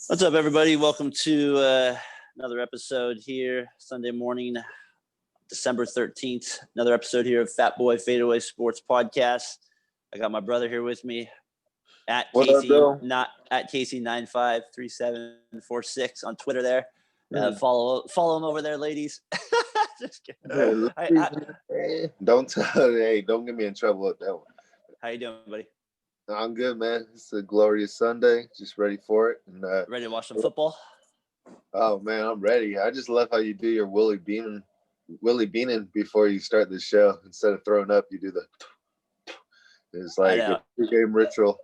What's up, everybody? Welcome to another episode here, Sunday morning, December 13th. Another episode here of Fatboy FadeAway Sports Podcast. I got my brother here with me at What Casey, up, not at Casey953746 on Twitter there. Follow him over there, ladies. Just kidding. Don't get me in trouble with that one. How you doing, buddy? I'm good, man. It's a glorious Sunday. Just ready for it. And ready to watch some football? Oh man, I'm ready. I just love how you do your Willie Beanin before you start the show. Instead of throwing up, you do the. It's like a game ritual.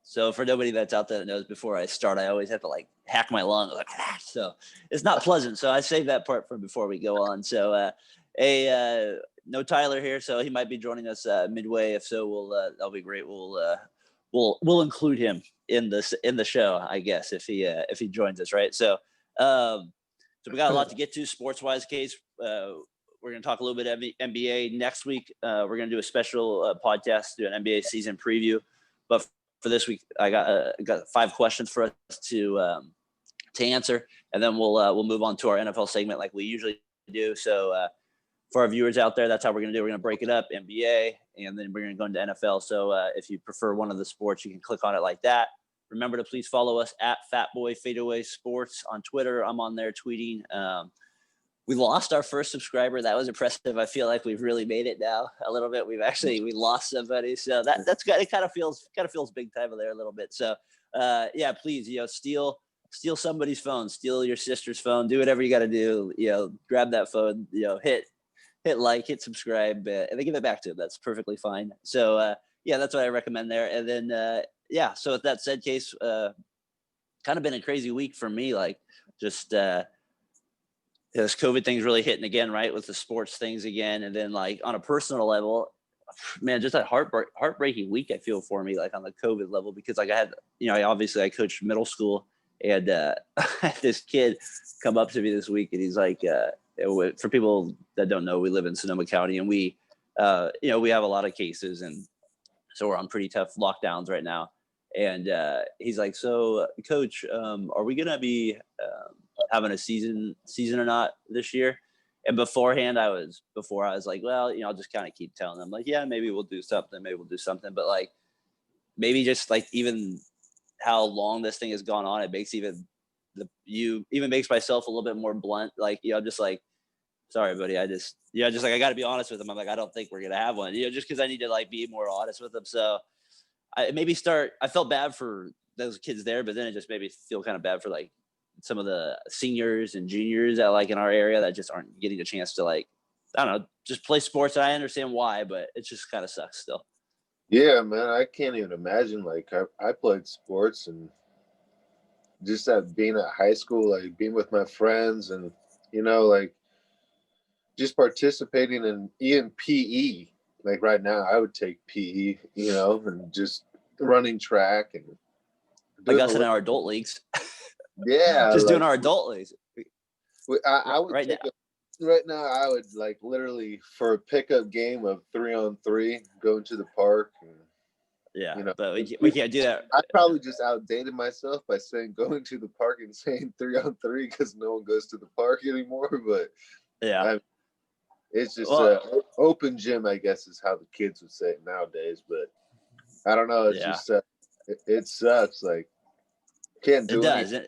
So for nobody that's out there that knows, before I start, I always have to hack my lung. So it's not pleasant. So I saved that part for before we go on. So no Tyler here, so he might be joining us midway. If so, that'll be great. We'll include him in the show, I guess, if he joins us, right? So we got a lot to get to sports wise. Case we're going to talk a little bit of NBA next week. We're going to do a special podcast, do an NBA season preview. But for this week, I got 5 questions for us to answer, and then we'll move on to our NFL segment like we usually do. So for our viewers out there, that's how we're going to do. We're going to break it up, NBA, and then we're going to go into NFL. So if you prefer one of the sports, you can click on it like that. Remember to please follow us at Fatboy FadeAway Sports on Twitter. I'm on there tweeting. We lost our first subscriber. That was impressive. I feel like we've really made it now a little bit. We lost somebody. So that's good. It kind of feels big time there a little bit. So please, steal somebody's phone, steal your sister's phone, do whatever you got to do. Grab that phone, hit like, hit subscribe, and then give it back to them. That's perfectly fine. So that's what I recommend there. And then so with that said, Case, kind of been a crazy week for me. This COVID thing's really hitting again, right, with the sports things again. And then on a personal level, man, just a heartbreaking week, I feel, for me, on the COVID level, because I had, I coached middle school, and I had this kid come up to me this week, and he's like, for people that don't know, we live in Sonoma County, and we have a lot of cases, and so we're on pretty tough lockdowns right now. And he's like, so Coach, are we going to be having a season or not this year? And beforehand, I was like, well, I'll just kind of keep telling them, yeah, maybe we'll do something. But maybe just even how long this thing has gone on, it makes makes myself a little bit more blunt. Just sorry, buddy. I got to be honest with them. I'm I don't think we're going to have one, just because I need to be more honest with them. So I felt bad for those kids there, but then it just made me feel kind of bad for some of the seniors and juniors that in our area that just aren't getting a chance to I don't know, just play sports. And I understand why, but it just kind of sucks still. Yeah, man, I can't even imagine. I played sports, and just being at high school, being with my friends, and just participating in PE. Right now, I would take PE, and just running track and us in our adult leagues. Yeah, just doing our adult leagues. I would right now. I would literally, for a pickup game of 3-on-3, go into the park. And, but we can't do that. I probably just outdated myself by saying going to the park and saying 3-on-3 because no one goes to the park anymore. But it's just open gym, I guess, is how the kids would say it nowadays. But I don't know. It's just it sucks. Can't do anything.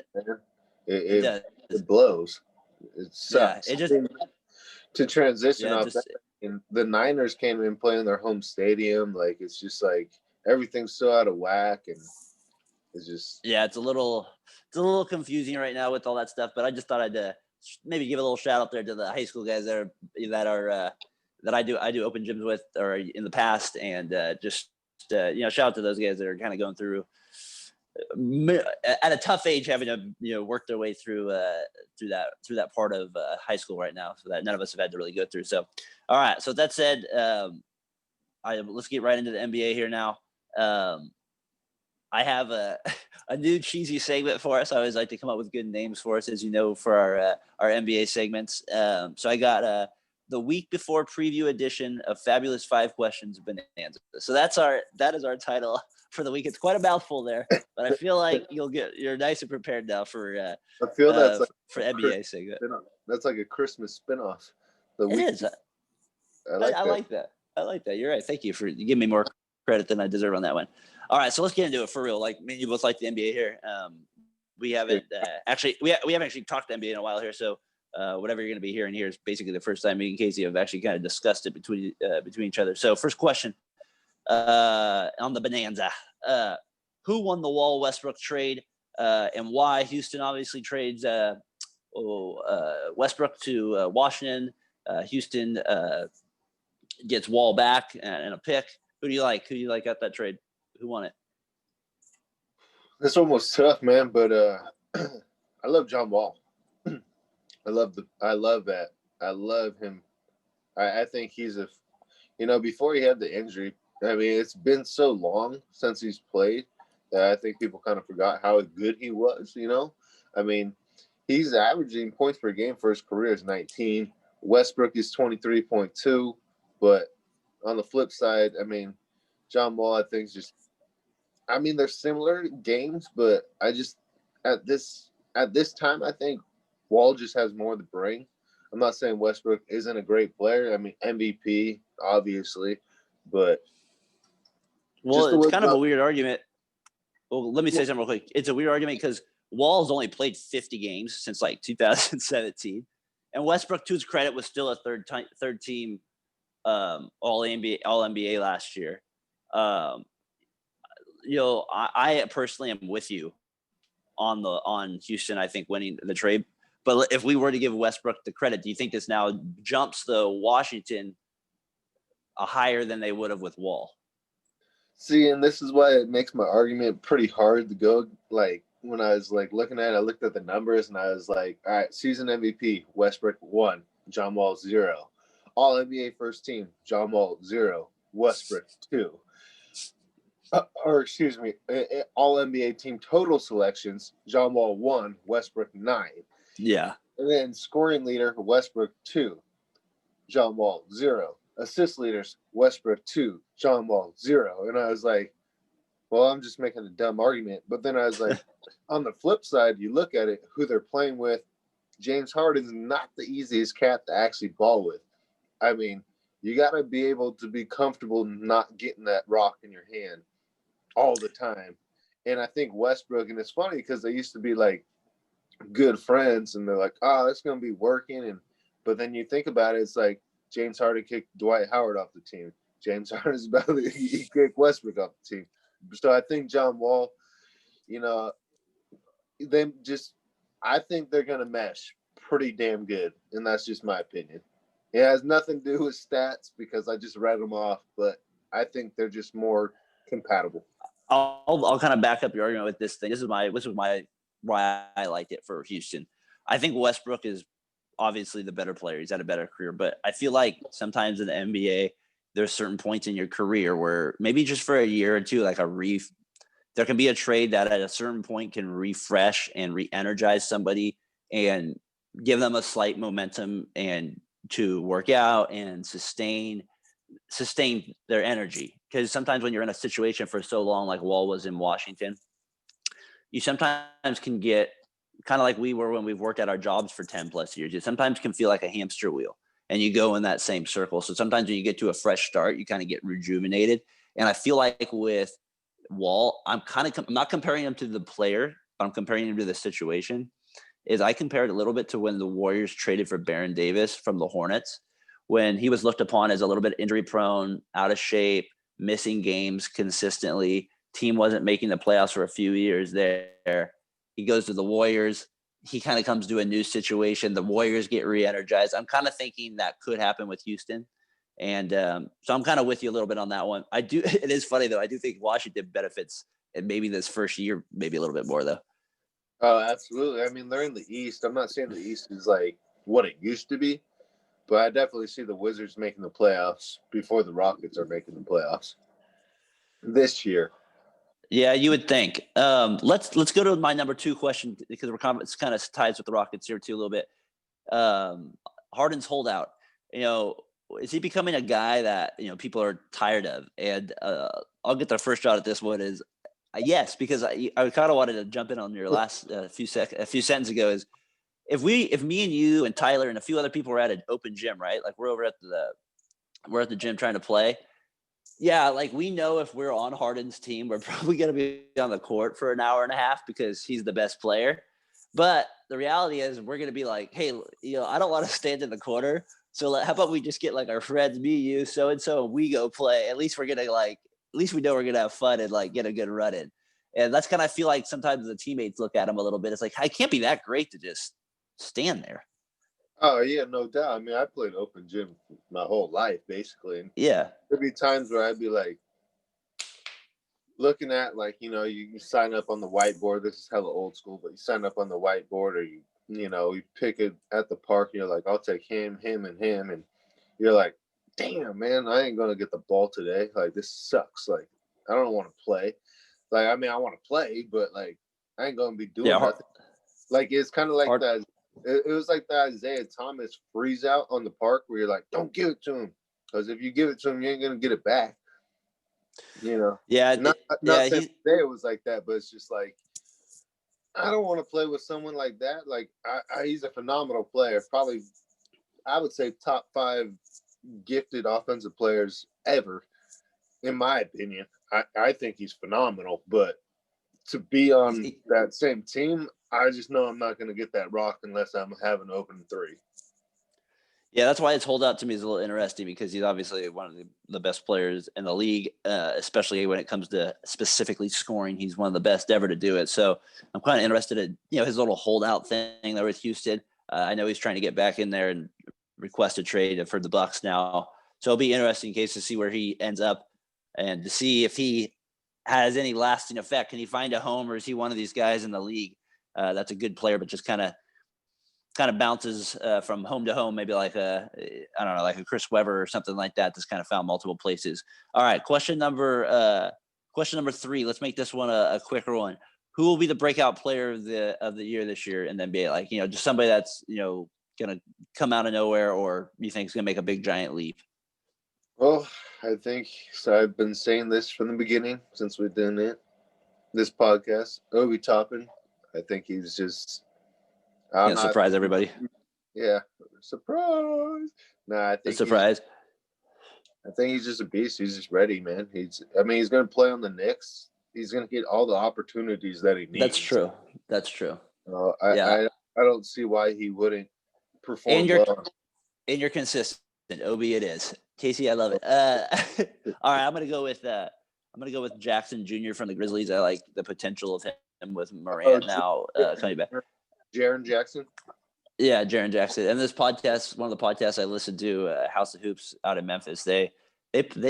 It blows. It sucks. Yeah, it just to transition off that. And the Niners came in playing their home stadium. It's just everything's so out of whack, and it's just it's a little confusing right now with all that stuff. But I just thought I'd maybe give a little shout out there to the high school guys that I do open gyms with, or in the past, and shout out to those guys that are kind of going through at a tough age, having to work their way through that part of high school right now, so that none of us have had to really go through. So all right, so with that said, let's get right into the NBA here now. I have a new cheesy segment for us. I always like to come up with good names for us, as you know, for our NBA segments. So I got the week before preview edition of Fabulous 5 Questions Bonanza. So that is our title for the week. It's quite a mouthful there, but I feel like you're nice and prepared now for I feel that's like for NBA segment. That's like a Christmas spinoff. It is. I like that. I like that. You're right. Thank you for giving me more credit than I deserve on that one. All right, so let's get into it for real. Like, me and you both like the NBA here. We haven't we haven't actually talked NBA in a while here. So whatever you're going to be hearing here is basically the first time me and Casey have actually kind of discussed it between each other. So first question on the Bonanza: who won the Wall Westbrook trade and why? Houston obviously trades Westbrook to Washington. Houston gets Wall back and a pick. Who do you like? Who do you like at that trade? Who won it? That's almost tough, man. But I love John Wall. I love that. I love him. I think he's before he had the injury. I mean, it's been so long since he's played that I think people kind of forgot how good he was. I mean, he's averaging points per game for his career is 19. Westbrook is 23.2. But on the flip side, I mean, John Wall, I think, they're similar games, but I just at this time, I think Wall just has more to bring. I'm not saying Westbrook isn't a great player. I mean, MVP, obviously, but it's kind of a weird argument. Well, let me say something real quick. It's a weird argument because Wall's only played 50 games since like 2017, and Westbrook, to his credit, was still a third team all NBA last year. I personally am with you on Houston. I think winning the trade, but if we were to give Westbrook the credit, do you think this now jumps the Washington higher than they would have with Wall? See, and this is why it makes my argument pretty hard to go. Like when I was like looking at it, I looked at the numbers and I was like, all right, season MVP, Westbrook 1, John Wall 0. All NBA first team, John Wall 0, Westbrook 2. All NBA team total selections, John Wall 1, Westbrook 9. Yeah. And then scoring leader, Westbrook 2, John Wall 0. Assist leaders, Westbrook 2, John Wall 0. And I was like, well, I'm just making a dumb argument. But then I was like, on the flip side, you look at it, who they're playing with, James Harden's not the easiest cat to actually ball with. I mean, you got to be able to be comfortable not getting that rock in your hand all the time. And I think Westbrook, and it's funny because they used to be like good friends and they're like, oh, it's going to be working. But then you think about it, it's like James Harden kicked Dwight Howard off the team. James Harden's about to kick Westbrook off the team. So I think John Wall, I think they're going to mesh pretty damn good. And that's just my opinion. It has nothing to do with stats because I just read them off, but I think they're just more compatible. I'll kind of back up your argument with this thing. This is why I liked it for Houston. I think Westbrook is obviously the better player. He's had a better career, but I feel like sometimes in the NBA, there's certain points in your career where maybe just for a year or two, like there can be a trade that at a certain point can refresh and re-energize somebody and give them a slight momentum and to work out and sustain their energy. Because sometimes when you're in a situation for so long, like Wall was in Washington, you sometimes can get kind of like we were when we've worked at our jobs for 10 plus years. You sometimes can feel like a hamster wheel and you go in that same circle. So sometimes when you get to a fresh start, you kind of get rejuvenated. And I feel like with Wall, I'm not comparing him to the player, but I'm comparing him to the situation. I compared a little bit to when the Warriors traded for Baron Davis from the Hornets, when he was looked upon as a little bit injury prone, out of shape, missing games consistently. Team wasn't making the playoffs for a few years there. He goes to the Warriors. He kind of comes to a new situation. The Warriors get re-energized. I'm kind of thinking that could happen with Houston. And so I'm kind of with you a little bit on that one. It is funny though. I do think Washington benefits and maybe this first year, maybe a little bit more though. Oh, absolutely. I mean, they're in the East. I'm not saying the East is like what it used to be, but I definitely see the Wizards making the playoffs before the Rockets are making the playoffs this year. Yeah, you would think. Let's go to my number 2 question because it's kind of ties with the Rockets here too a little bit. Harden's holdout. is he becoming a guy that, people are tired of? And I'll get the first shot at this one is yes, because I kind of wanted to jump in on your last a few sentences ago is if me and you and Tyler and a few other people were at an open gym, right? Like we're at the gym trying to play. Yeah, like we know if we're on Harden's team, we're probably going to be on the court for an hour and a half because he's the best player. But the reality is we're going to be like, hey, I don't want to stand in the corner. So how about we just get like our friends, me, you, so-and-so, and we go play. At least we're going to at least we know we're going to have fun and like get a good run in. And that's kind of, I feel like sometimes the teammates look at him a little bit. It's like, I can't be that great to just stand there. Oh yeah, no doubt. I mean, I played open gym my whole life, basically. And yeah, there'd be times where I'd be like looking at you sign up on the whiteboard. This is hella old school, but you sign up on the whiteboard, or you pick it at the park. And you're like, I'll take him, and him, and you're like, damn man, I ain't gonna get the ball today. Like this sucks. Like I don't want to play. Like I mean, I want to play, but like I ain't gonna be doing nothing. Like it's kind of like that. It was like the Isaiah Thomas freeze out on the park where you're like, don't give it to him. Because if you give it to him, you ain't going to get it back. Yeah. Not saying today it was like that, but it's just like, I don't want to play with someone like that. Like, he's a phenomenal player. Probably, I would say top 5 gifted offensive players ever, in my opinion. I think he's phenomenal. But to be on that same team, I just know I'm not going to get that rock unless I'm having open 3. Yeah, that's why his holdout to me is a little interesting because he's obviously one of the best players in the league, especially when it comes to specifically scoring. He's one of the best ever to do it. So I'm kind of interested in his little holdout thing there with Houston. I know he's trying to get back in there and request a trade for the Bucks now. So it'll be interesting case to see where he ends up and to see if he has any lasting effect. Can he find a home, or is he one of these guys in the league that's a good player, but just kind of bounces from home to home, maybe like I don't know, like a Chris Webber or something like that. That's kind of found multiple places. All right, question number 3. Let's make this one a quicker one. Who will be the breakout player of the year this year in the NBA? Like just somebody that's gonna come out of nowhere, or you think is gonna make a big giant leap. Well, I think so. I've been saying this from the beginning since we've done this podcast. Obi Toppin. I think he's just surprise everybody. Yeah, surprise. Nah, I think surprise. I think he's just a beast. He's just ready, man. He's going to play on the Knicks. He's going to get all the opportunities that he needs. That's true. I don't see why he wouldn't perform well. And you're consistent. Obi, it is. Casey, I love it. All right, I'm gonna go with Jackson Jr. from the Grizzlies. I like the potential of him with Morant now coming back. Jaren Jackson. Yeah, Jaren Jackson. And this podcast, one of the podcasts I listened to, House of Hoops out in Memphis, they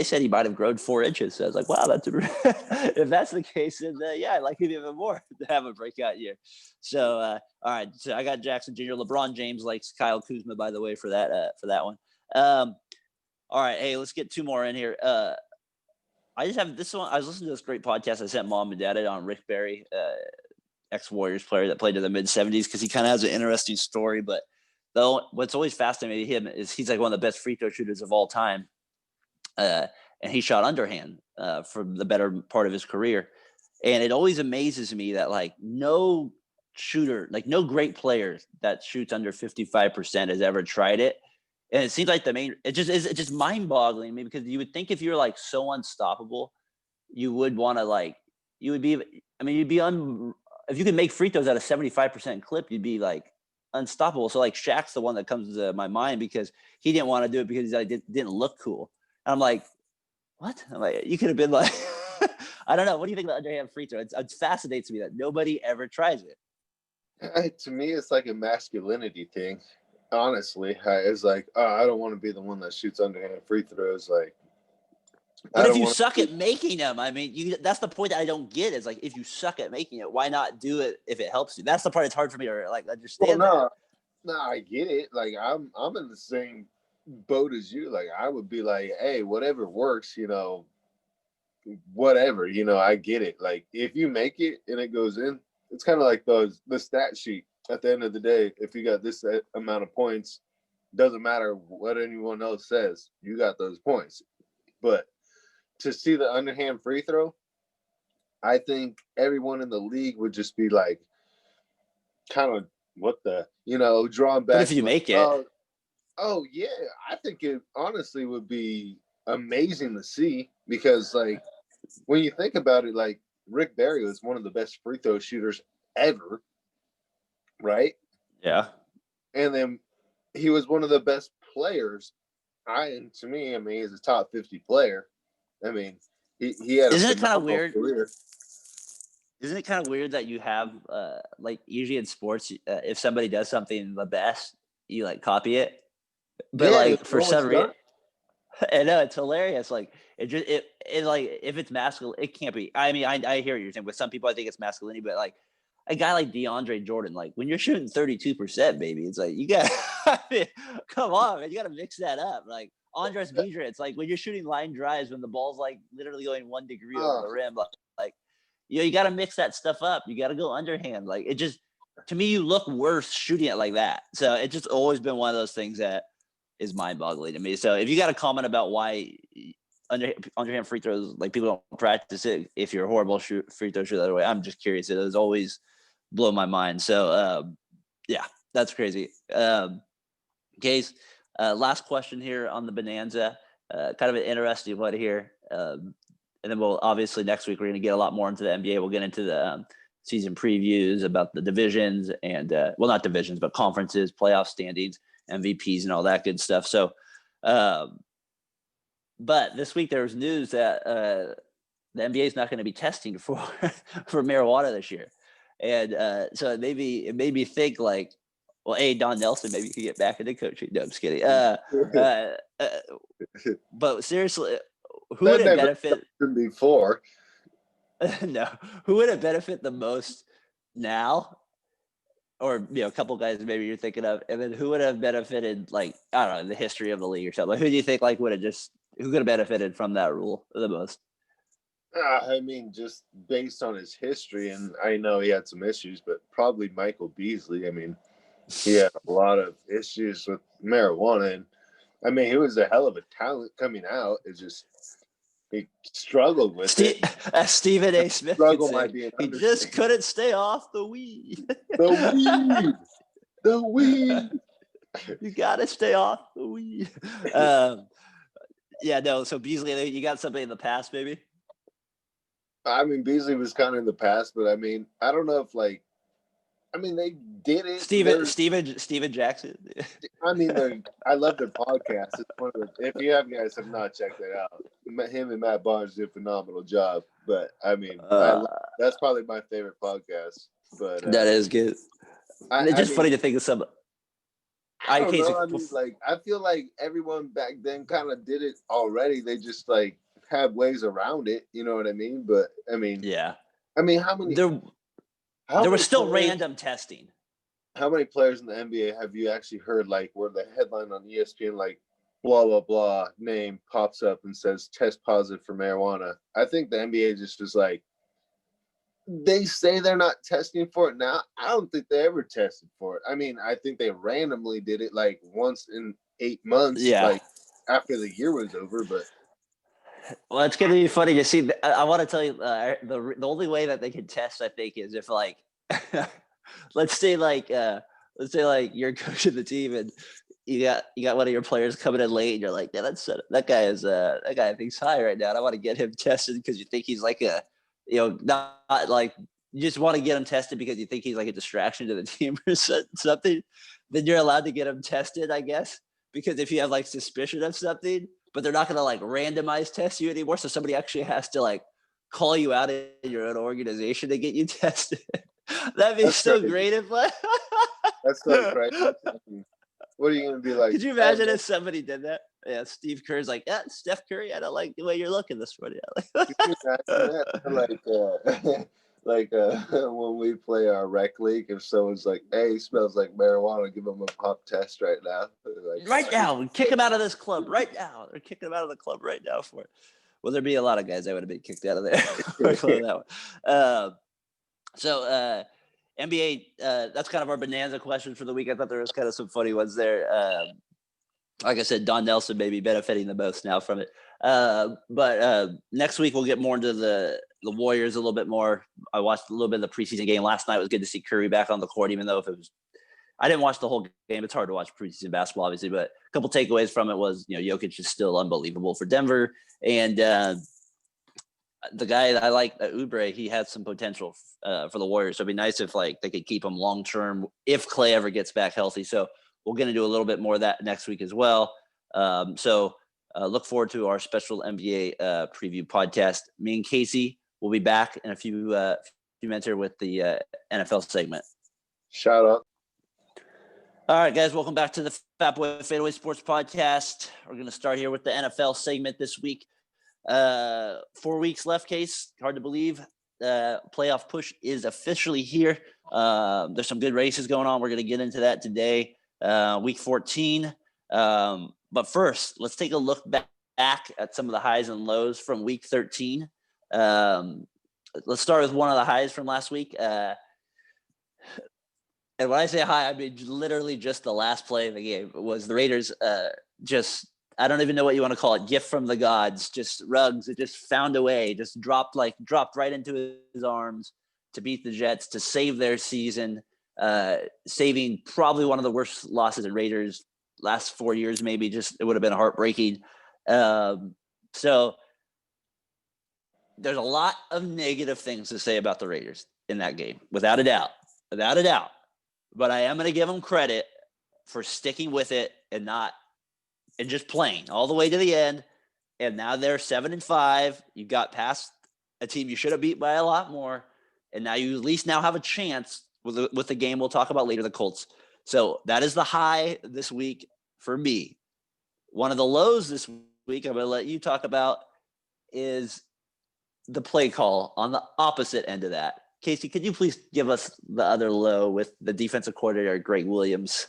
said he might have grown 4 inches. So I was like, wow, if that's the case, then I like him even more to have a breakout year. So all right, so I got Jackson Jr. LeBron James likes Kyle Kuzma, by the way, for that one. All right, hey, let's get 2 more in here. I just have this one. I was listening to this great podcast I sent mom and dad it on Rick Barry, ex-Warriors player that played in the mid-'70s, because he kind of has an interesting story. But though, what's always fascinated him is he's like one of the best free throw shooters of all time, and he shot underhand for the better part of his career. And it always amazes me that like no shooter, like no great player that shoots under 55% has ever tried it. And it seems like it's just mind-boggling to me, because you would think if you're like so unstoppable, you would want to if you could make free throws at a 75% clip, you'd be like unstoppable. So like Shaq's the one that comes to my mind, because he didn't want to do it because he didn't look cool. And I'm like, what? I'm like, you could have been like, I don't know. What do you think about underhand free throw? It fascinates me that nobody ever tries it. To me, it's like a masculinity thing. Honestly, it's like, I don't want to be the one that shoots underhand free throws. Like, but if you suck at making them, I mean, that's the point that I don't get. Is like, if you suck at making it, why not do it if it helps you? That's the part that's hard for me to like understand. Well, no, I get it. Like, I'm in the same boat as you. Like, I would be like, hey, whatever works, whatever, I get it. Like, if you make it and it goes in, it's kind of like the stat sheet. At the end of the day, if you got this amount of points, doesn't matter what anyone else says, you got those points. But to see the underhand free throw, I think everyone in the league would just be like, kind of, what the, drawing back. But if you like, make it, oh yeah, I think it honestly would be amazing to see, because like when you think about it, like Rick Barry was one of the best free throw shooters ever, right? yeah. And then he was one of the best players. To me, he's a top 50 player. I mean, he had Isn't a it kind of phenomenal weird? career. Isn't it kind of weird that you have like usually in sports, if somebody does something the best, you like copy it, but Yeah, like no for one's some done reason, it. I know it's hilarious. Like it like if it's masculine, it can't be. I mean, I hear what you're saying. With some people, I think it's masculinity, but like a guy like DeAndre Jordan, like when you're shooting 32%, baby, it's like you got. I mean, come on, man, you got to mix that up. Like Andres Biedrins, it's like when you're shooting line drives when the ball's like literally going 1 degree over the rim, like you got to mix that stuff up. You got to go underhand. Like it just to me, you look worse shooting it like that. So it's just always been one of those things that is mind-boggling to me. So if you got a comment about why underhand free throws, like people don't practice it, if you're a horrible free throw shooter the other way, I'm just curious. It has always blown my mind. So yeah, that's crazy. Case, last question here on the Bonanza. Kind of an interesting one here. And then we'll obviously next week we're going to get a lot more into the NBA. We'll get into the season previews about the divisions and well, not divisions, but conferences, playoff standings, MVPs, and all that good stuff. So, but this week there was news that the NBA is not going to be testing for for marijuana this year, and so it made me think like, well, Don Nelson maybe could get back into coaching. No, I'm just kidding. But seriously, who would it benefit before? No, who would it benefit the most now? Or a couple guys maybe you're thinking of, and then who would have benefited, like I don't know, in the history of the league or something? Like, who do you think like who could have benefited from that rule the most? Just based on his history, and I know he had some issues, but probably Michael Beasley. He had a lot of issues with marijuana, and he was a hell of a talent coming out. It just he struggled with it. As Stephen A. Smith struggle might be he just couldn't stay off the weed. The weed. You gotta stay off the weed. Yeah, no. So Beasley, you got something in the past, maybe? Beasley was kind of in the past, but I don't know if they did it. Steven Jackson. I love their podcast. It's one of if you guys have not checked that out, him and Matt Barnes did a phenomenal job. But that's probably my favorite podcast. But that is good. It's just funny to think of some. I feel like everyone back then kind of did it already. They just had ways around it. You know what I mean? But yeah. How many? There was still random testing. How many players in the NBA have you actually heard where the headline on ESPN blah blah blah name pops up and says test positive for marijuana? I think the NBA just was they say they're not testing for it now. I don't think they ever tested for it. I think they randomly did it once in 8 months, after the year was over. But well, it's gonna be funny to see. I want to tell you the only way that they can test, I think, is if let's say you're coaching the team and you got one of your players coming in late and you're like, yeah, that guy thinks high right now. And I want to get him tested because you think he's not you just want to get him tested because you think he's a distraction to the team or something. Then you're allowed to get him tested, I guess, because if you have suspicion of something, but they're not going to randomize test you anymore. So somebody actually has to call you out in your own organization to get you tested. That'd be so great if that's so crazy. What are you going to be like? Could you imagine if somebody did that? Yeah, Steve Kerr's yeah, Steph Curry, I don't like the way you're looking this morning. Could you imagine that? When we play our rec league, if someone's hey, he smells like marijuana, give him a pop test right now. Right now, kick him out of this club right now. They're kicking him out of the club right now for it. Well, there'd be a lot of guys that would have been kicked out of there. That one. So NBA, that's kind of our bonanza question for the week. I thought there was kind of some funny ones there. like I said, Don Nelson may be benefiting the most now from it. But next week we'll get more into the Warriors a little bit more. I watched a little bit of the preseason game last night. It was good to see Curry back on the court, even though I didn't watch the whole game. It's hard to watch preseason basketball, obviously, but a couple takeaways from it was, Jokic is still unbelievable for Denver. And the guy that I like, Oubre, he has some potential for the Warriors. So it'd be nice if they could keep him long-term if Clay ever gets back healthy. So we're going to do a little bit more of that next week as well. So look forward to our special NBA preview podcast. Me and Casey will be back in a few minutes here with the NFL segment. Shout out. All right, guys, welcome back to the Fatboy FadeAway Sports Podcast. We're going to start here with the NFL segment this week. 4 weeks left, Case. Hard to believe. Playoff push is officially here. There's some good races going on. We're going to get into that today. Week 14. But first, let's take a look back at some of the highs and lows from week 13. Let's start with one of the highs from last week. And when I say high, I mean literally just the last play of the game was the Raiders. I don't even know what you want to call it. Gift from the gods. Just Ruggs. It just found a way. Just dropped right into his arms to beat the Jets to save their season. Saving probably one of the worst losses in Raiders last 4 years. Maybe it would have been heartbreaking. So there's a lot of negative things to say about the Raiders in that game, without a doubt. But I am going to give them credit for sticking with it and just playing all the way to the end. And now they're 7-5. You got past a team you should have beat by a lot more. And now you at least now have a chance with the game we'll talk about later, the Colts. So that is the high this week for me. One of the lows this week I'm going to let you talk about is the play call on the opposite end of that. Casey, could you please give us the other low with the defensive coordinator, Greg Williams?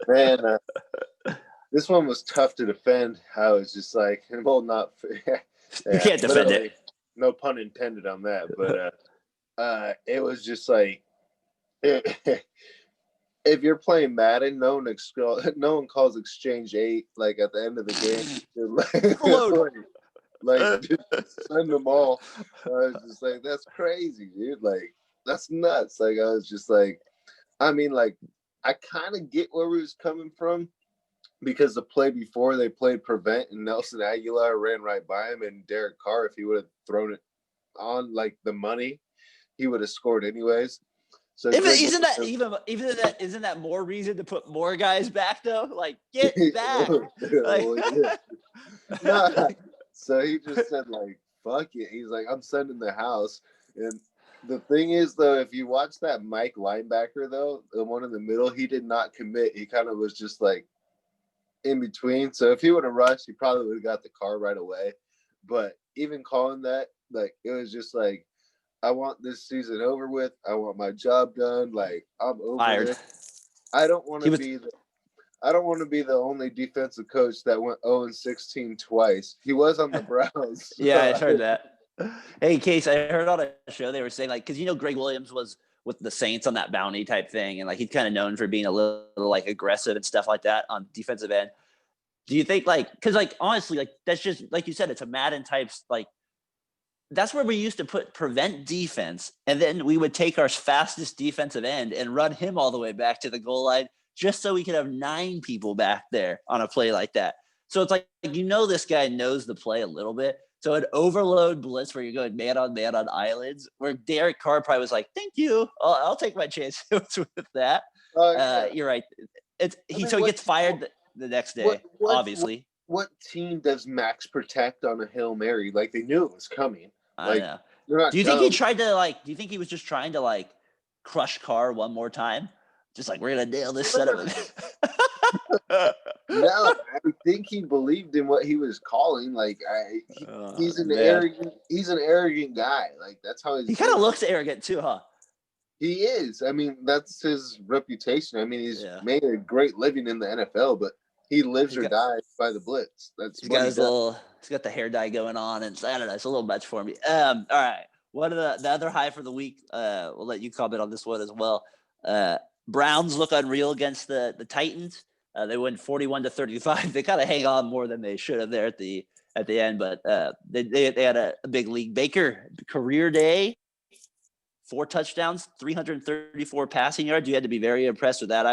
Man, this one was tough to defend. I was just like, well, not you can't defend it. No pun intended on that. But it was just like, if you're playing Madden, no one calls exchange 8 at the end of the game. Just send them all. I was just like, that's crazy, dude. That's nuts. I was just like, I kind of get where he was coming from because the play before they played prevent and Nelson Aguilar ran right by him, and Derek Carr, if he would have thrown it on the money, he would have scored anyways. So isn't that more reason to put more guys back though? Get back. Nah. So he just said, fuck it. He's like, I'm sending the house. And the thing is, though, if you watch that Mike linebacker, though, the one in the middle, he did not commit. He kind of was just, in between. So if he would have rushed, he probably would have got the car right away. But even calling that, it was just I want this season over with. I want my job done. I'm over it. I don't want to be the only defensive coach that went 0-16 twice. He was on the Browns. Yeah, I heard that. Hey, Case, I heard on a show they were saying because Greg Williams was with the Saints on that bounty type thing, and he's kind of known for being a little aggressive and stuff like that on defensive end. Do you think because honestly that's just like you said, it's a Madden types that's where we used to prevent defense, and then we would take our fastest defensive end and run him all the way back to the goal line, just so we could have 9 people back there on a play like that. So it's this guy knows the play a little bit. So an overload blitz where you're going man on islands, where Derek Carr probably was like, thank you. I'll take my chances with that. You're right. He gets fired the next day, obviously. What team does Max protect on a Hail Mary? They knew it was coming. I know. Do you think he tried to do you think he was just trying to crush Carr one more time? Just we're gonna nail this set of it. No, I think he believed in what he was calling. He's an arrogant guy. That's how he kind of looks arrogant too, huh? He is. That's his reputation. He's made a great living in the NFL, but he lives or dies by the blitz. He's got the hair dye going on, and I don't know, it's a little much for me. All right. What are the other high for the week? We'll let you comment on this one as well. Browns look unreal against the Titans. They win 41-35. They kind of hang on more than they should have there at the end, but they had a big league. Baker, career day, 4 touchdowns, 334 passing yards. You had to be very impressed with that.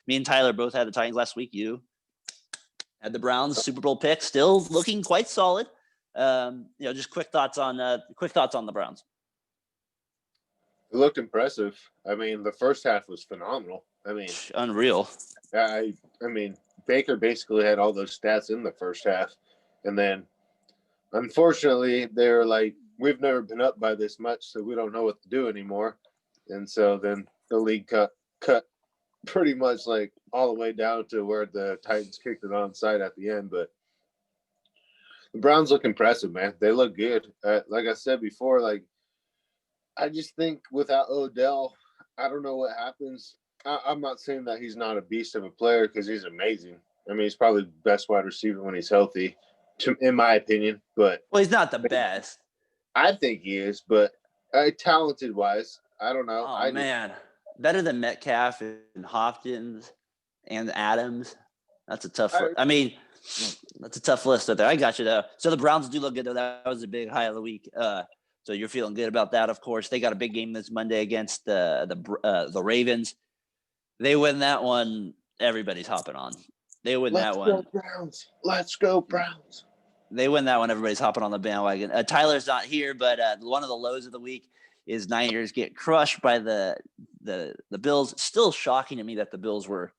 Me and Tyler both had the Titans last week. You had the Browns Super Bowl pick, still looking quite solid. Just quick thoughts on the Browns. It looked impressive. I mean, the first half was phenomenal. I mean, unreal. I mean, Baker basically had all those stats in the first half. And then, unfortunately, they were like, we've never been up by this much, so we don't know what to do anymore. And so then the league cut pretty much like all the way down to where the Titans kicked it onside at the end. But the Browns look impressive, man. They look good. Like I said before, like, I just think without Odell, I don't know what happens. I'm not saying that he's not a beast of a player because he's amazing. I mean, he's probably the best wide receiver when he's healthy, in my opinion. But he's not the best. I think he is, but talented-wise, I don't know. Oh, man. Better than Metcalf and Hopkins and Adams. That's a tough – that's a tough list out there. I got you, though. So the Browns do look good, though. That was a big high of the week. So you're feeling good about that, of course. They got a big game this Monday against the Ravens. They win that one, everybody's hopping on. They win that one. Let's go, Browns. Let's go, Browns. They win that one, everybody's hopping on the bandwagon. Tyler's not here, but one of the lows of the week is Niners get crushed by the Bills. It's still shocking to me that the Bills were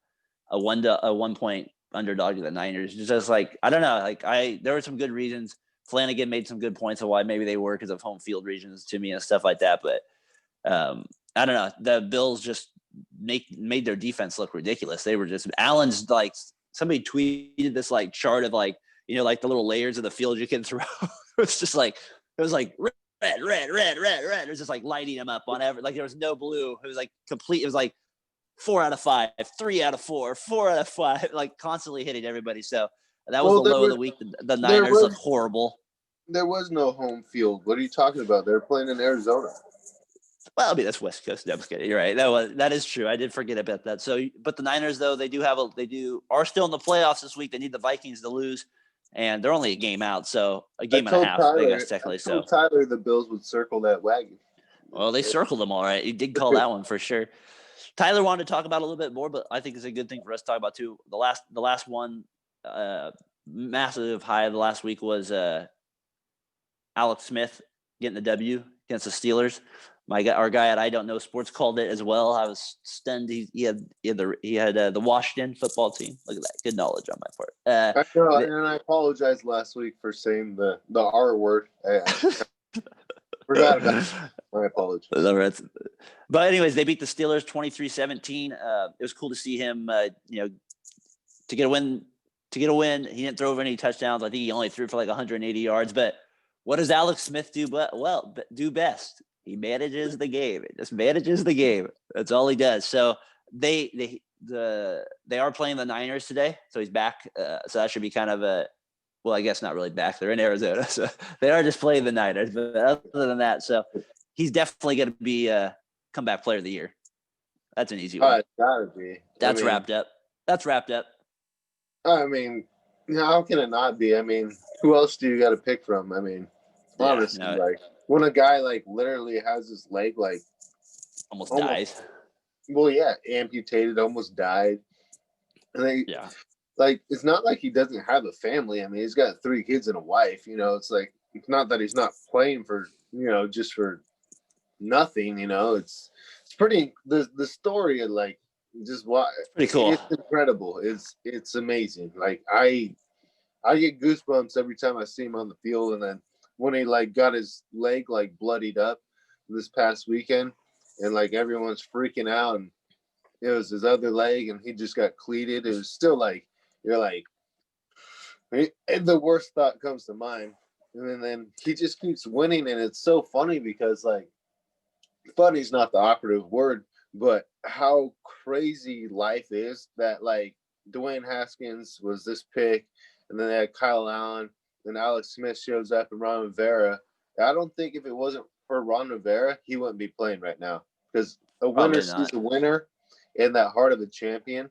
a 1-point underdog to the Niners. It's just like, I don't know. Like there were some good reasons. Flanagan made some good points of why maybe they were because of home field regions to me and stuff like that. But I don't know. The Bills just made their defense look ridiculous. They were just Allen's like somebody tweeted this like chart of like, like the little layers of the field you can throw. It was like red. It was just like lighting them up on every, like there was no blue. It was like complete. It was like 4 out of 5, 3 out of 4, 4 out of 5, like constantly hitting everybody. So that was the low of the week. The Niners look horrible. There was no home field. What are you talking about? They're playing in Arizona. Well, that's West Coast. No, I'm just kidding. You're right. That is true. I did forget about that. So, but the Niners though, they are still in the playoffs this week. They need the Vikings to lose, and they're only a game out. So a game and a half, I guess technically. So Tyler, the Bills would circle that wagon. Well, they circled them all right. He did call that one for sure. Tyler wanted to talk about a little bit more, but I think it's a good thing for us to talk about too. The last one, massive high of the last week was Alex Smith getting the W against the Steelers. Our guy at I Don't Know Sports called it as well. I was stunned. He had the Washington football team. Look at that, good knowledge on my part. I know, and I apologize last week for saying the R word. I forgot about it. My apologies. But anyways, they beat the Steelers 23-17. It was cool to see him. To get a win. He didn't throw over any touchdowns. I think he only threw for like 180 yards. But what does Alex Smith do? Do best. He manages the game. It just manages the game. That's all he does. So they are playing the Niners today. So he's back. So that should be kind of I guess not really back. They're in Arizona. So they are just playing the Niners. But other than that, so he's definitely going to be a comeback player of the year. That's an easy one. It's gotta be. That's wrapped up. I mean, how can it not be? I mean, who else do you got to pick from? I mean, honestly, like when a guy like literally has his leg like almost dies. Well, yeah, amputated, almost died. And like it's not like he doesn't have a family. I mean, he's got 3 kids and a wife. It's like it's not that he's not playing for just for nothing. It's pretty. The story of like just what pretty cool. It's incredible. It's amazing. Like I get goosebumps every time I see him on the field, and then when he like got his leg like bloodied up this past weekend, and like everyone's freaking out, and it was his other leg, and he just got cleated. It was still like you're like, and the worst thought comes to mind, and then he just keeps winning, and it's so funny because like, funny's not the operative word, but how crazy life is that like Dwayne Haskins was this pick, and then they had Kyle Allen. Then Alex Smith shows up and Ron Rivera. I don't think if it wasn't for Ron Rivera, he wouldn't be playing right now because a winner sees a winner in that heart of a champion.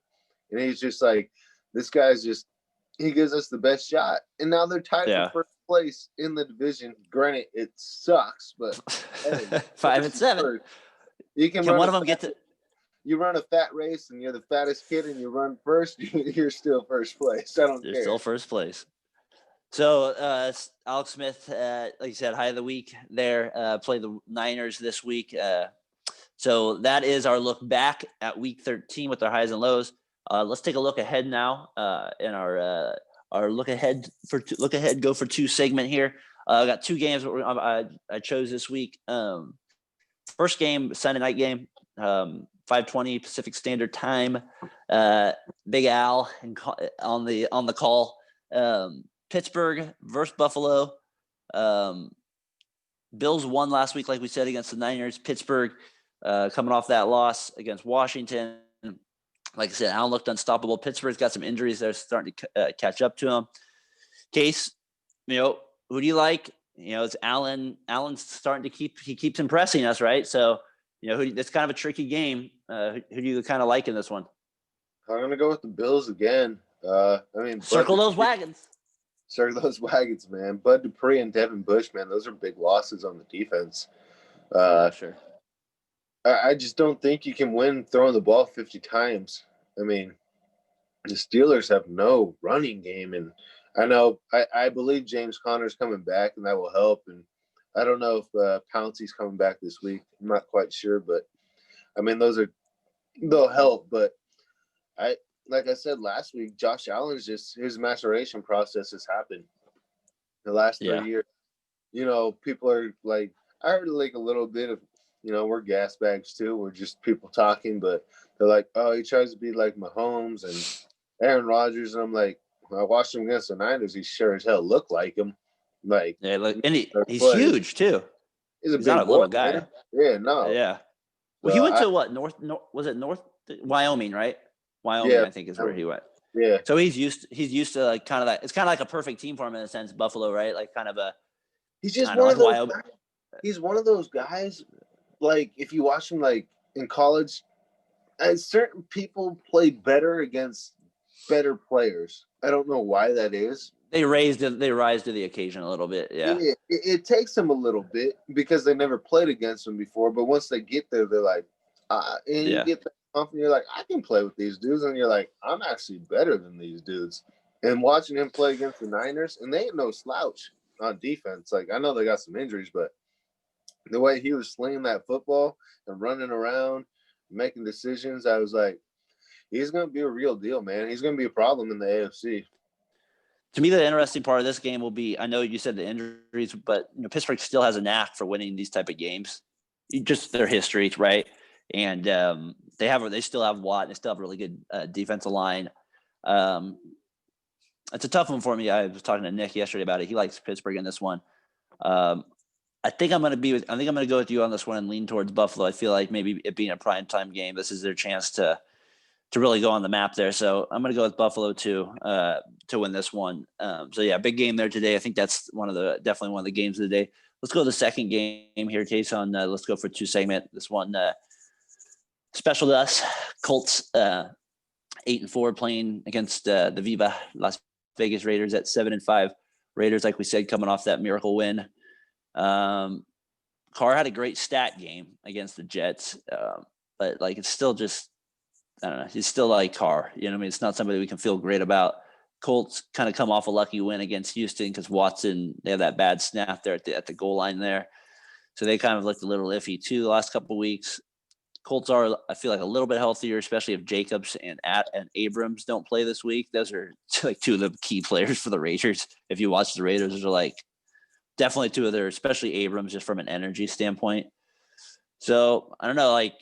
And he's just like, this guy's just, he gives us the best shot. And now they're tied for first place in the division. Granted, it sucks, but hey, 5-7. You can one of them get to? You run a fat race and you're the fattest kid and you run first, you're still first place. I don't care. You're still first place. So Alex Smith, like you said, high of the week there, play the Niners this week. So that is our look back at week 13 with our highs and lows. Let's take a look ahead now in our look ahead go for two segment here. I got two games I chose this week. First game, Sunday night game, 5:20 Pacific Standard Time. Big Al on the call. Pittsburgh versus Buffalo. Bills won last week, like we said, against the Niners. Pittsburgh coming off that loss against Washington. Like I said, Allen looked unstoppable. Pittsburgh's got some injuries that are starting to catch up to him. Case, who do you like? It's Allen. Allen's starting to keeps impressing us, right? So, it's kind of a tricky game. Who do you kind of like in this one? I'm going to go with the Bills again. Circle those wagons. Circle those wagons, man. Bud Dupree and Devin Bush, man, those are big losses on the defense. Sure. I just don't think you can win throwing the ball 50 times. The Steelers have no running game, and I know I believe James Conner's coming back, and that will help. And I don't know if Pouncey's coming back this week. I'm not quite sure, but they'll help. But like I said last week, Josh Allen's his maturation process has happened the last 3 years. People are like, I heard like a little bit of, we're gas bags too. We're just people talking, but they're like, oh, he tries to be like Mahomes and Aaron Rodgers. And I'm like, when I watched him against the Niners, he sure as hell looked like him. Like, and he's huge too. He's not a little guy. Man. Yeah, no. Yeah. Well, he went to what? Was it North Wyoming, right? Wyoming, I think, is where he went. Yeah. So he's used to like kind of that. It's kind of like a perfect team for him in a sense, Buffalo, right? Like kind of a. He's just one of those guys. He's one of those guys. Like if you watch him, like in college, certain people play better against better players. I don't know why that is. They rise to the occasion a little bit. Yeah. It takes them a little bit because they never played against them before. But once they get there, they're like, you get that confidence. You're like, I can play with these dudes, and you're like, I'm actually better than these dudes. And watching him play against the Niners, and they ain't no slouch on defense. Like I know they got some injuries, but the way he was slinging that football and running around, making decisions, I was like, he's going to be a real deal, man. He's going to be a problem in the AFC. To me, the interesting part of this game will be, I know you said the injuries, but Pittsburgh still has a knack for winning these type of games. Just their history, right? And they still have Watt. They still have a really good defensive line. It's a tough one for me. I was talking to Nick yesterday about it. He likes Pittsburgh in this one. I think I'm going to go with you on this one and lean towards Buffalo. I feel like maybe it being a primetime game, this is their chance to really go on the map there. So I'm going to go with Buffalo to win this one. Big game there today. I think that's definitely one of the games of the day. Let's go to the second game here, Case, on let's go for two segment. This one special to us. Colts 8-4 playing against the Viva Las Vegas Raiders at 7-5. Raiders, like we said, coming off that miracle win. Carr had a great stat game against the Jets, but like it's still just, I don't know. He's still like Carr. It's not somebody we can feel great about. Colts kind of come off a lucky win against Houston because Watson, they have that bad snap there at the goal line there, so they kind of looked a little iffy too the last couple of weeks. Colts are, I feel like, a little bit healthier, especially if Jacobs and Abrams don't play this week. Those are like two of the key players for the Raiders. If you watch the Raiders, those are like definitely two of their, especially Abrams, just from an energy standpoint. So I don't know, like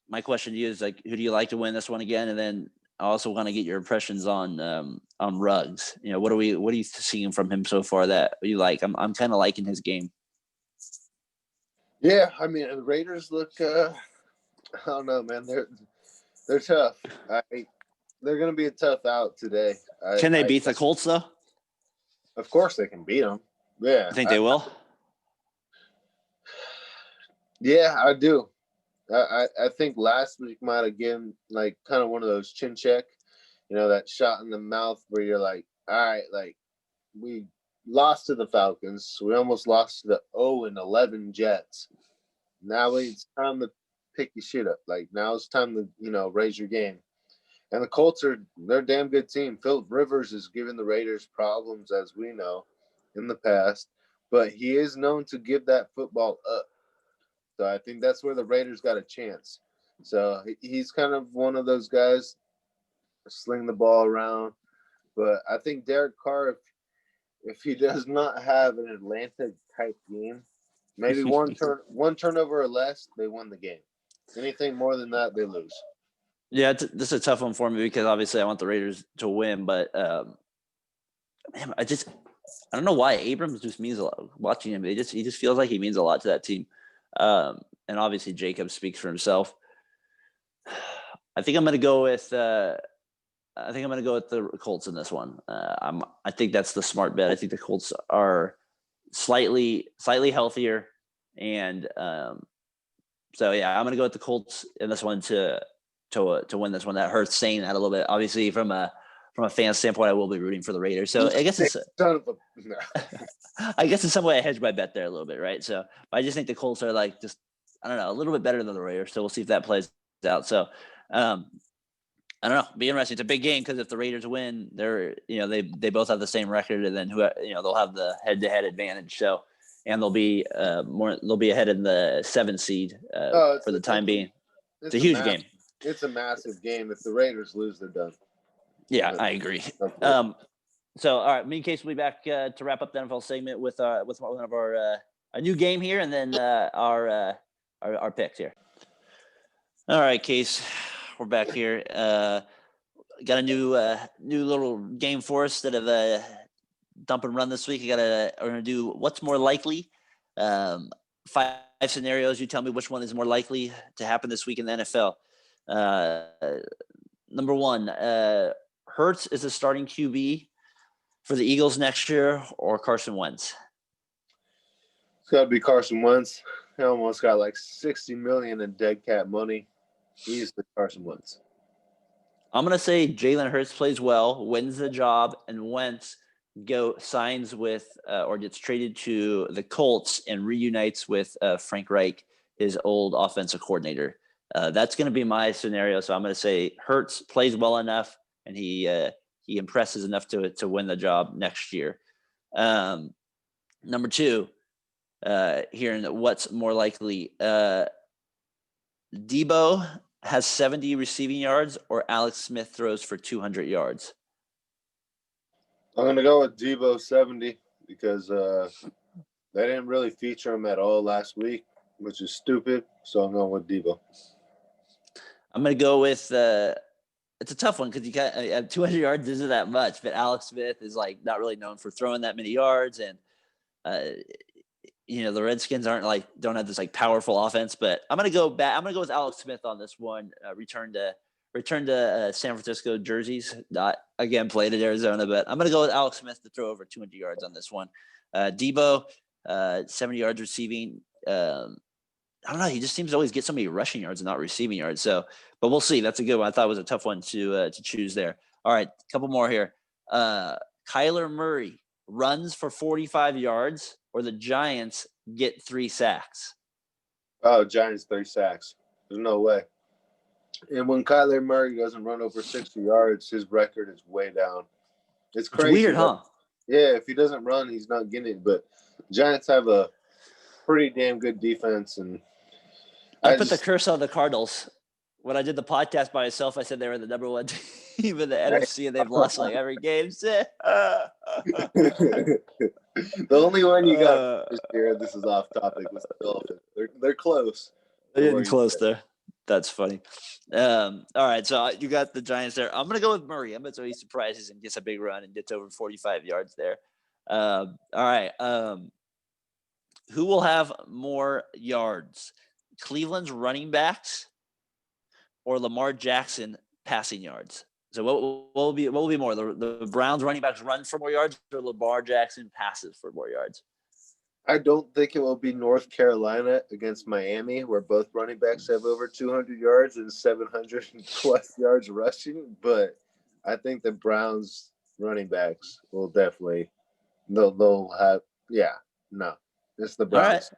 my question to you is like, who do you like to win this one again? And then I also want to get your impressions on Ruggs. What are you seeing from him so far that you like? I'm kind of liking his game. Yeah, the Raiders look. I don't know, man. They're tough. They're going to be a tough out today. Can they beat the Colts though? Of course, they can beat them. Yeah, I think they will. Yeah, I do. I think last week might have given like kind of one of those chin check, that shot in the mouth where you're like, all right, like we lost to the Falcons. We almost lost to the 0-11 Jets. Now it's time to pick your shit up. Like now it's time to, raise your game. And the Colts they're a damn good team. Philip Rivers is giving the Raiders problems, as we know, in the past, but he is known to give that football up. So I think that's where the Raiders got a chance. So he's kind of one of those guys sling the ball around. But I think Derek Carr, if he does not have an Atlanta type game, maybe one turnover or less, they won the game. Anything more than that, they lose. Yeah, this is a tough one for me because obviously I want the Raiders to win, but man, I don't know why Abrams just means a lot. Watching him, he just feels like he means a lot to that team. And obviously Jacob speaks for himself. I think I'm going to go with the Colts in this one. I think that's the smart bet. I think the Colts are slightly healthier, and so yeah, I'm going to go with the Colts in this one to win this one. That hurts saying that a little bit. Obviously, from a fan standpoint, I will be rooting for the Raiders. So I guess I guess in some way I hedged my bet there a little bit, right? So I just think the Colts are like just I don't know a little bit better than the Raiders. So we'll see if that plays out. So I don't know. It'll be interesting. It's a big game because if the Raiders win, they both have the same record, and then they'll have the head-to-head advantage. So and they'll be ahead in the 7 seed for the time being. It's a huge game. It's a massive game. If the Raiders lose, they're done. Yeah, I agree. So, all right, me and Case will be back to wrap up the NFL segment with one of our a new game here, and then our picks here. All right, Case, we're back here. Got a new little game for us instead of a dump and run this week. We're gonna do what's more likely. 5 scenarios. You tell me which one is more likely to happen this week in the NFL. Number 1, Hurts is a starting QB for the Eagles next year, or Carson Wentz? It's got to be Carson Wentz. He almost got like $60 million in dead cat money. He's the Carson Wentz. I'm gonna say Jalen Hurts plays well, wins the job, and Wentz signs with or gets traded to the Colts and reunites with Frank Reich, his old offensive coordinator. That's going to be my scenario. So I'm going to say Hurts plays well enough, and he impresses enough to win the job next year. Number 2, here in what's more likely, Debo has 70 receiving yards, or Alex Smith throws for 200 yards. I'm going to go with Debo 70 because they didn't really feature him at all last week, which is stupid. So I'm going with Debo. I'm going to go with it's a tough one because you got 200 yards isn't that much, but Alex Smith is like not really known for throwing that many yards, and the Redskins don't have this like powerful offense. But I'm going to go back. I'm going to go with Alex Smith on this one. Return to San Francisco jerseys. Not again played at Arizona, but I'm going to go with Alex Smith to throw over 200 yards on this one. Debo, 70 yards receiving. I don't know. He just seems to always get so many rushing yards and not receiving yards. So, but we'll see. That's a good one. I thought it was a tough one to choose there. All right, a couple more here. Kyler Murray runs for 45 yards, or the Giants get 3 sacks. Oh, Giants 3 sacks. There's no way. And when Kyler Murray doesn't run over 60 yards, his record is way down. It's crazy. It's weird, huh? Yeah, if he doesn't run, he's not getting it. But Giants have a pretty damn good defense, and I put the curse on the Cardinals. When I did the podcast by myself, I said they were the number 1 team in the NFC, and they've lost like every game. The only one you got this year, this is off topic, was the Dolphins. They're close. They're getting close there. That's funny. All right, so you got the Giants there. I'm going to go with Murray. I'm going to he surprises and gets a big run and gets over 45 yards there. All right. Who will have more yards? Cleveland's running backs or Lamar Jackson passing yards? So what will be more? The Browns running backs run for more yards, or Lamar Jackson passes for more yards? I don't think it will be North Carolina against Miami, where both running backs have over 200 yards and 700 plus yards rushing. But I think the Browns running backs will definitely they'll have no, it's the Browns.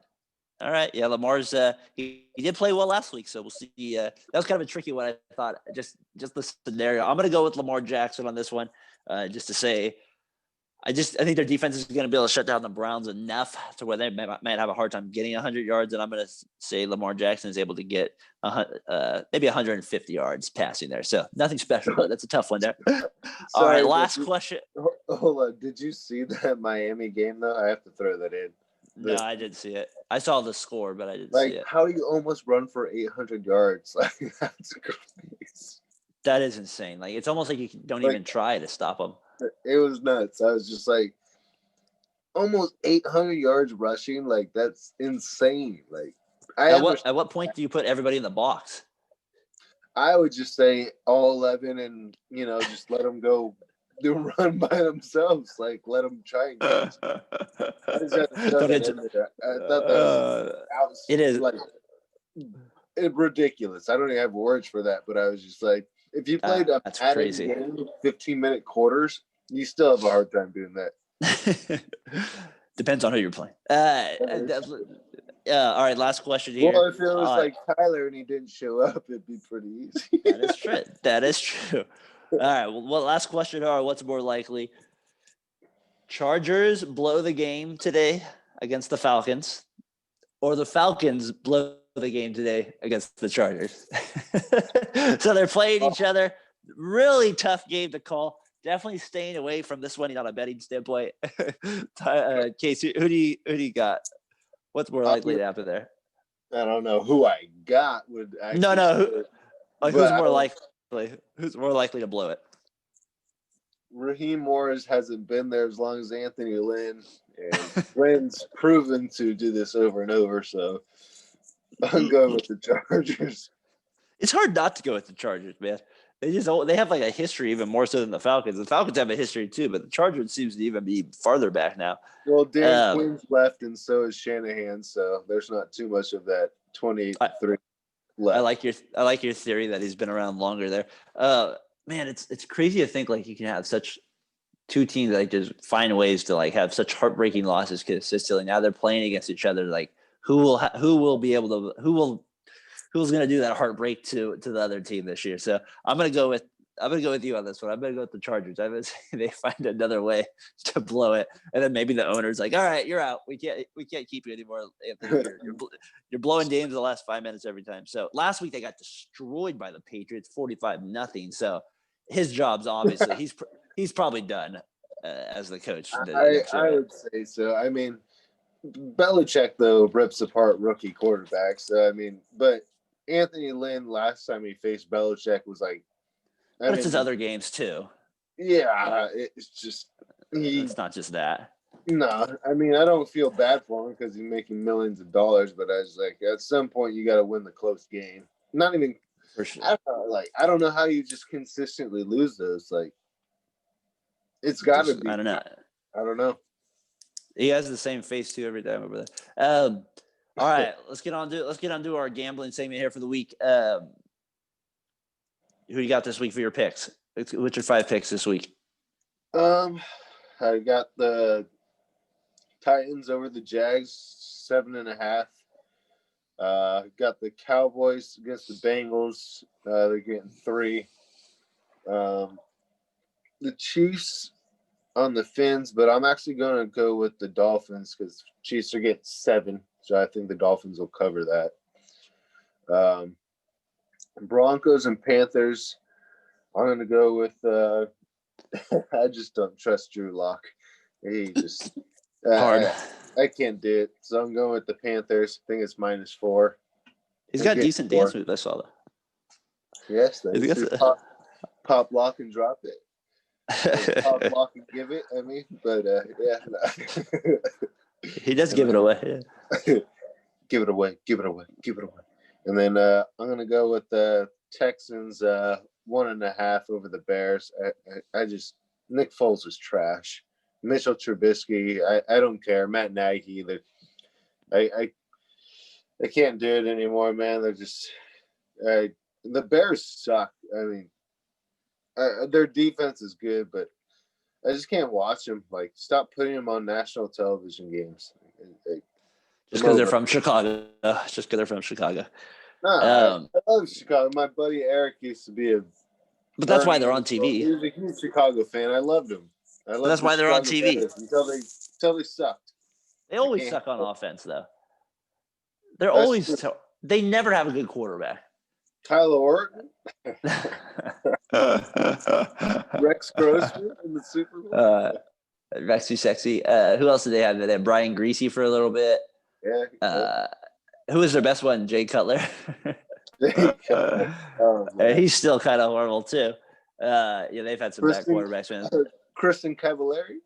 All right. Yeah, Lamar's he did play well last week, so we'll see. That was kind of a tricky one. I thought just the scenario. I'm gonna go with Lamar Jackson on this one, just to say. I think their defense is going to be able to shut down the Browns enough to where they might have a hard time getting 100 yards, and I'm going to say Lamar Jackson is able to get maybe 150 yards passing there. So nothing special, but that's a tough one there. All right, last question. Hold on. Did you see that Miami game, though? I have to throw that in. No, I didn't see it. I saw the score, but I didn't see it. How do you almost run for 800 yards? That's crazy. That is insane. It's almost like you don't even try to stop them. It was nuts. I was just almost 800 yards rushing. That's insane. At what point do you put everybody in the box? I would just say all 11 and, just let them go run by themselves. Let them try and catch. I just had to throw that in there. I thought that was it is ridiculous. I don't even have words for that, but I was just if you played a padded game, 15-minute quarters, you still have a hard time doing that. Depends on who you're playing. All right, last question here. Well, if it was Tyler and he didn't show up, it'd be pretty easy. That is true. All right, well, last question. What's more likely? Chargers blow the game today against the Falcons, or the Falcons blow the game today against the Chargers? So they're playing each other. Really tough game to call. Definitely staying away from this one on a betting standpoint. Casey, who do you got? What's more likely to happen there? I don't know who I got. Would actually who's more likely? Who's more likely to blow it? Raheem Morris hasn't been there as long as Anthony Lynn, and Lynn's proven to do this over and over. So I'm going with the Chargers. It's hard not to go with the Chargers, man. They have a history even more so than the Falcons. The Falcons have a history too, but the Chargers seems to even be farther back now. Well, Dan Quinn's left, and so is Shanahan. So there's not too much of that 28-3 left. I like your theory that he's been around longer there. Man, it's crazy to think you can have such two teams that just find ways to have such heartbreaking losses consistently. Now they're playing against each other. Who's going to do that heartbreak to the other team this year? So I'm going to go with you on this one. I'm going to go with the Chargers. I'm going to say they find another way to blow it, and then maybe the owner's all right, you're out. We can't keep you anymore, Anthony. You're blowing games the last 5 minutes every time. So last week they got destroyed by the Patriots, 45-0. So his job's obviously he's probably done as the coach. I would say so. I mean, Belichick though rips apart rookie quarterbacks. But Anthony Lynn, last time he faced Belichick was it's his other games too. Yeah, it's just it's not just that. No, I don't feel bad for him because he's making millions of dollars. But I was at some point you got to win the close game. Not even for sure. I don't know how you just consistently lose those. It's got to be. I don't know. I don't know. He has the same face too every time over there. All right, let's get on to our gambling segment here for the week. Who you got this week for your picks? What's your 5 picks this week? I got the Titans over the Jags 7.5. Got the Cowboys against the Bengals. They're getting 3. The Chiefs on the Fins, but I'm actually going to go with the Dolphins because Chiefs are getting 7. So I think the Dolphins will cover that. Broncos and Panthers. I'm going to go with I just don't trust Drew Lock. He just hard. I can't do it. So I'm going with the Panthers. I think it's -4. He's got decent dance moves. I saw that. Yes, pop, lock, and drop it. Pop, lock, and give it. But yeah. He does give it away. Yeah. Give it away. And then I'm going to go with the Texans 1.5 over the Bears. I just Nick Foles is trash. Mitchell Trubisky, I don't care. Matt Nagy, I can't do it anymore, man. They're just the Bears suck. I mean, their defense is good, but I just can't watch them. Like, stop putting them on national television games. Just because they're from Chicago. Just because they're from Chicago. No, I love Chicago. My buddy Eric used to be but that's why they're on TV. He was a huge Chicago fan. I loved him. That's why they're on TV. Until they sucked. They always suck on offense, though. They're always they never have a good quarterback. Tyler Orton, Rex Grossman in the Super Bowl. Rexy Sexy. Who else did they have? They had Brian Greasy for a little bit. Yeah. Who was their best one? Jay Cutler. He's still kind of horrible too. Yeah, they've had some bad quarterbacks, man. Kristen Cavallari.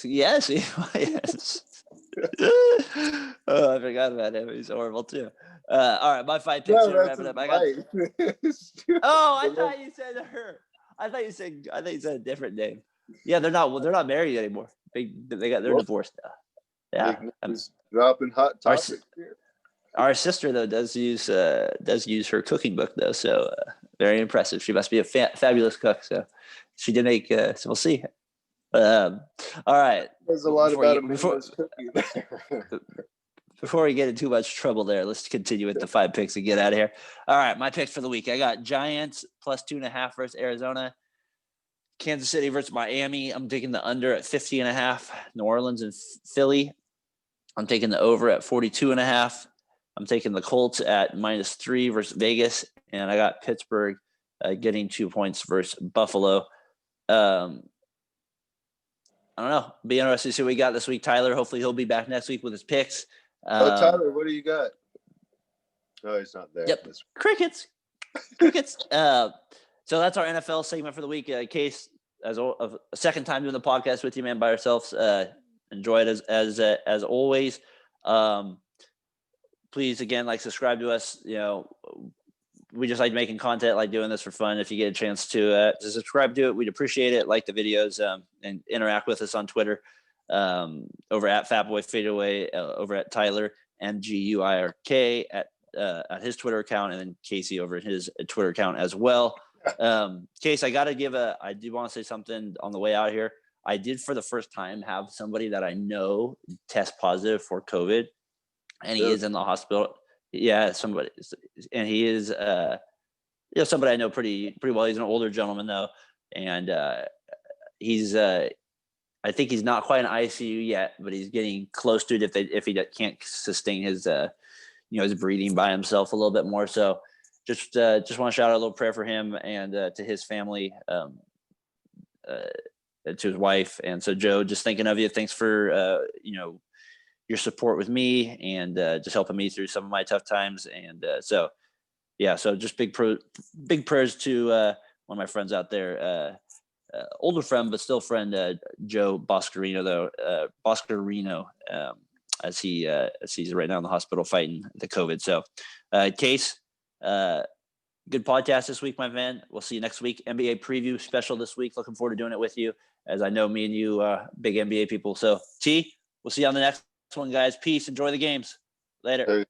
Yes, yes. I forgot about him. He's horrible too. All right, my 5 picks are wrapping up. I thought you said her. I thought you said a different name. Yeah, they're not married anymore. They're divorced now. Yeah, dropping hot topics here. Our sister though does use her cooking book though, so very impressive. She must be a fabulous cook. So she did make. So we'll see. All right. There's a lot about before we get in too much trouble there, let's continue with the 5 picks and get out of here. All right, my picks for the week. I got Giants plus 2.5 versus Arizona. Kansas City versus Miami. I'm taking the under at 50.5. New Orleans and Philly. I'm taking the over at 42.5. I'm taking the Colts at -3 versus Vegas. And I got Pittsburgh getting 2 points versus Buffalo. I don't know. Be interested to see what we got this week. Tyler, hopefully he'll be back next week with his picks. Tyler, what do you got? Oh, he's not there. Yep. Crickets. So that's our NFL segment for the week. Case, as a second time doing the podcast with you, man, by ourselves. Enjoy it as always. Please, again, subscribe to us. You know, we just like making content, like doing this for fun. If you get a chance to subscribe to it, we'd appreciate it. Like the videos and interact with us on Twitter over at Fatboy FadeAway, over at Tyler MGUIRK at his Twitter account, and then Casey over at his Twitter account as well. Case, I do want to say something on the way out here. I did for the first time have somebody that I know test positive for COVID, and he is in the hospital. Yeah, somebody, and he is, somebody I know pretty well. He's an older gentleman though, and he's, I think he's not quite in ICU yet, but he's getting close to it if he can't sustain his, his breathing by himself a little bit more. So just want to shout out a little prayer for him and to his family, to his wife. And so Joe, just thinking of you. Thanks for, your support with me and just helping me through some of my tough times. And so just big prayers to one of my friends out there, older friend, but still friend, Joe Boscarino, as he's right now in the hospital fighting the COVID. So Case, good podcast this week, my man. We'll see you next week. NBA preview special this week. Looking forward to doing it with you, as I know me and you big NBA people. So T, we'll see you on the next one, guys. Peace. Enjoy the games. Later.